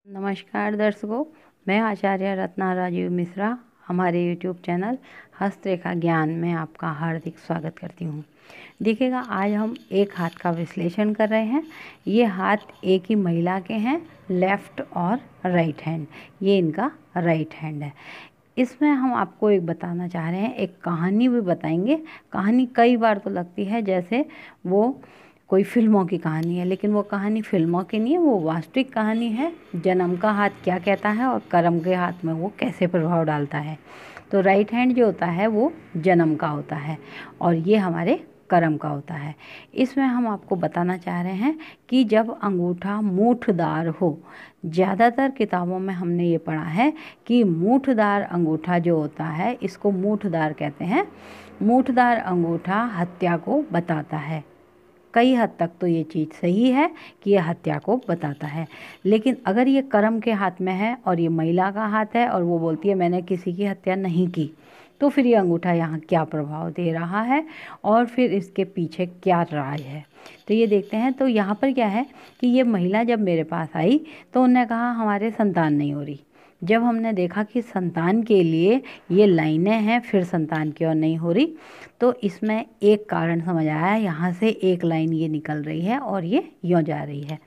नमस्कार दर्शकों, मैं आचार्य रत्ना राजीव मिश्रा हमारे YouTube चैनल हस्तरेखा ज्ञान में आपका हार्दिक स्वागत करती हूँ। देखिएगा, आज हम एक हाथ का विश्लेषण कर रहे हैं। ये हाथ एक ही महिला के हैं, लेफ़्ट और राइट हैंड। ये इनका राइट हैंड है। इसमें हम आपको एक बताना चाह रहे हैं, एक कहानी भी बताएंगे। कहानी कई बार तो लगती है जैसे वो कोई फिल्मों की कहानी है, लेकिन वो कहानी फिल्मों की नहीं है, वो वास्तविक कहानी है। जन्म का हाथ क्या कहता है और कर्म के हाथ में वो कैसे प्रभाव डालता है। तो राइट हैंड जो होता है वो जन्म का होता है और ये हमारे कर्म का होता है। इसमें हम आपको बताना चाह रहे हैं कि जब अंगूठा मूठदार हो, ज़्यादातर किताबों में हमने ये पढ़ा है कि मूठदार अंगूठा जो होता है, इसको मूठदार कहते हैं। मूठदार अंगूठा हत्या को बताता है। कई हद तक तो ये चीज़ सही है कि ये हत्या को बताता है, लेकिन अगर ये कर्म के हाथ में है और ये महिला का हाथ है और वो बोलती है मैंने किसी की हत्या नहीं की, तो फिर ये अंगूठा यहाँ क्या प्रभाव दे रहा है और फिर इसके पीछे क्या राज है, तो ये देखते हैं। तो यहाँ पर क्या है कि ये महिला जब मेरे पास आई तो उन्होंने कहा हमारे संतान नहीं हो रही। जब हमने देखा कि संतान के लिए ये लाइनें हैं, फिर संतान की और नहीं हो रही, तो इसमें एक कारण समझ आया। यहाँ से एक लाइन ये निकल रही है और ये यूँ जा रही है।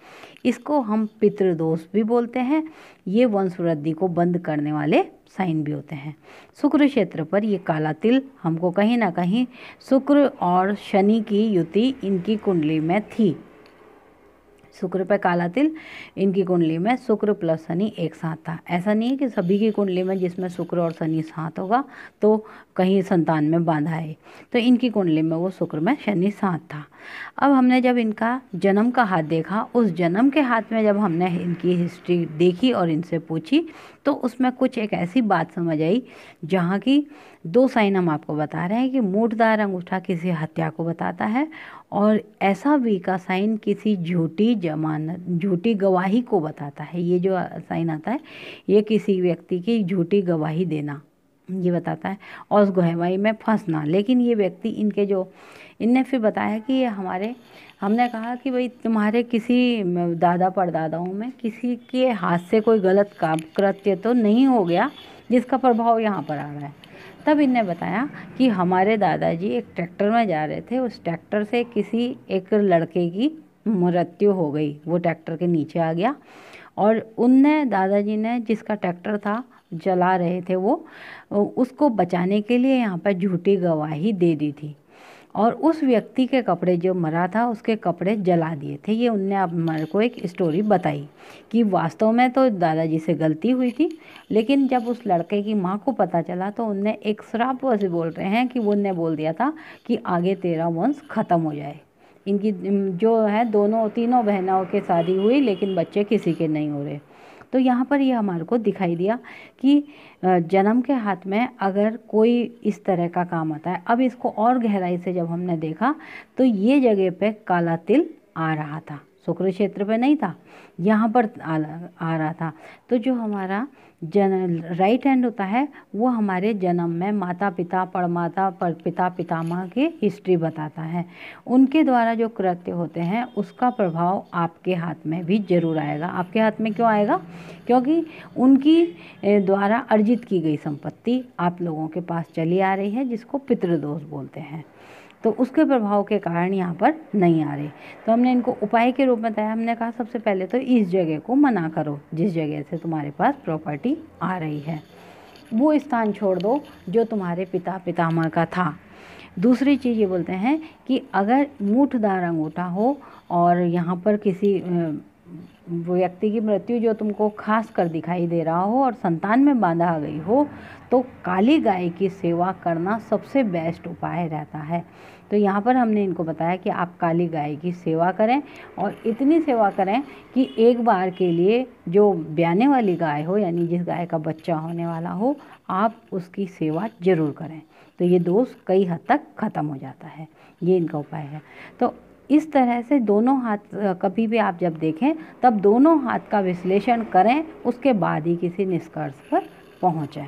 इसको हम पितृदोष भी बोलते हैं। ये वंशवृद्धि को बंद करने वाले साइन भी होते हैं। शुक्र क्षेत्र पर ये काला तिल हमको कहीं ना कहीं शुक्र और शनि की युति इनकी कुंडली में थी। शुक्र पे काला तिल इनकी कुंडली में शुक्र प्लस शनि एक साथ था। ऐसा नहीं है कि सभी की कुंडली में जिसमें शुक्र और शनि साथ होगा तो कहीं संतान में बाधा है, तो इनकी कुंडली में वो शुक्र में शनि साथ था। अब हमने जब इनका जन्म का हाथ देखा, उस जन्म के हाथ में जब हमने इनकी हिस्ट्री देखी और इनसे पूछी, तो उसमें कुछ एक ऐसी बात समझ आई जहाँ की दो साइन हम आपको बता रहे हैं कि मूठदार अंगूठा किसी हत्या को बताता है और ऐसा भी का साइन किसी झूठी जमानत, झूठी गवाही को बताता है। ये जो साइन आता है ये किसी व्यक्ति की झूठी गवाही देना ये बताता है और उस गवाही में फंसना। लेकिन ये व्यक्ति इनने फिर बताया कि ये हमने कहा कि भाई तुम्हारे किसी दादा परदादाओं में किसी के हाथ से कोई गलत काम कृत्य तो नहीं हो गया जिसका प्रभाव यहाँ पर आ रहा है। तब इनने बताया कि हमारे दादाजी एक ट्रैक्टर में जा रहे थे, उस ट्रैक्टर से किसी एक लड़के की मृत्यु हो गई, वो ट्रैक्टर के नीचे आ गया और दादाजी ने जिसका ट्रैक्टर था जला रहे थे वो उसको बचाने के लिए यहाँ पर झूठी गवाही दे दी थी और उस व्यक्ति के कपड़े जो मरा था उसके कपड़े जला दिए थे। ये उनने अब मेरे को एक स्टोरी बताई कि वास्तव में तो दादाजी से गलती हुई थी, लेकिन जब उस लड़के की माँ को पता चला तो उनने एक श्राप वैसे बोल रहे हैं कि वो उनने बोल दिया था कि आगे तेरा वंश खत्म हो जाए। इनकी जो है तीनों बहनों के शादी हुई लेकिन बच्चे किसी के नहीं हो रहे। तो यहाँ पर ये हमारे को दिखाई दिया कि जन्म के हाथ में अगर कोई इस तरह का काम आता है। अब इसको और गहराई से जब हमने देखा तो ये जगह पे काला तिल आ रहा था, शुक्र क्षेत्र पे नहीं था, यहाँ पर आ रहा था। तो जो हमारा राइट हैंड होता है वो हमारे जन्म में माता पिता परमाता पर पिता पितामह की हिस्ट्री बताता है। उनके द्वारा जो कृत्य होते हैं उसका प्रभाव आपके हाथ में भी जरूर आएगा। आपके हाथ में क्यों आएगा? क्योंकि उनकी द्वारा अर्जित की गई संपत्ति आप लोगों के पास चली आ रही है, जिसको पितृदोष बोलते हैं, तो उसके प्रभाव के कारण यहाँ पर नहीं आ रहे। तो हमने इनको उपाय के रूप में बताया। हमने कहा सबसे पहले तो इस जगह को मना करो, जिस जगह से तुम्हारे पास प्रॉपर्टी आ रही है वो स्थान छोड़ दो जो तुम्हारे पिता पितामह का था। दूसरी चीज़ ये बोलते हैं कि अगर मूठदार अंगूठा हो और यहाँ पर किसी व्यक्ति की मृत्यु जो तुमको खास कर दिखाई दे रहा हो और संतान में बाधा आ गई हो, तो काली गाय की सेवा करना सबसे बेस्ट उपाय रहता है। तो यहाँ पर हमने इनको बताया कि आप काली गाय की सेवा करें और इतनी सेवा करें कि एक बार के लिए जो ब्याने वाली गाय हो, यानी जिस गाय का बच्चा होने वाला हो, आप उसकी सेवा जरूर करें, तो ये दोष कई हद तक ख़त्म हो जाता है। ये इनका उपाय है। तो इस तरह से दोनों हाथ कभी भी आप जब देखें तब दोनों हाथ का विश्लेषण करें, उसके बाद ही किसी निष्कर्ष पर पहुँचें।